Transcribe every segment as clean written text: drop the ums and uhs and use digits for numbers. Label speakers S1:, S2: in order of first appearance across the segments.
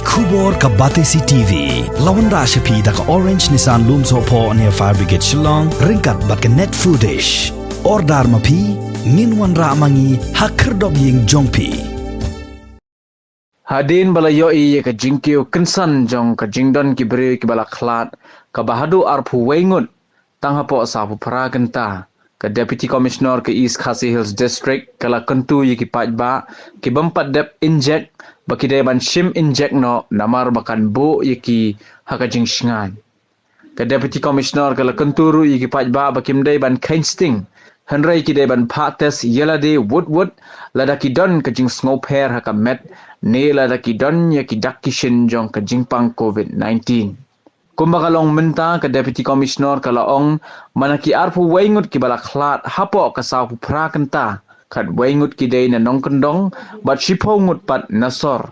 S1: Khubor ka Batesi TV. Lawan ra siya da ka Orange Nissan Lumso po near Fire Brigade Shillong. Ringkat bat ka net foodish. Ordar mapi. Nginwan ra mangi hakerdog ying jongpi.
S2: Hadin bala yoi ka jingkiu kensan jong ka jingdon ki beri ki bala klat ka bahadu arpu wengut tanghapo sapu paragenta ka Deputy Commissioner ke East Khasi Hills District kala kentu yi ki pajba ki bempat dep inject baki deban shim inject no namar bakan bu yi ki haka jing shingan ka Deputy Commissioner kala kenturu yi ki pajba baki mdai ban kainsting Henry ki deban pates yelade woodwood ladaki don ka jing snowper haka met ne ladaki don ya ki dakishin jong ka jingpang COVID-19 kumbakalong menta ka Deputy Commissioner kala ong manaki arpu wengut ki bala klat hapo ka sapu prakenta kat wengut ki day na nongkendong bat shipo ngut pat nasor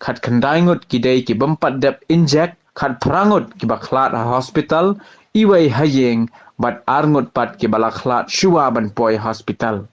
S2: kat kendai ngut ki day ki bempat dep inject kat prangut ki baklat ha hospital iway hayeng bat arngut pat ki bala klat shua ban poi hospital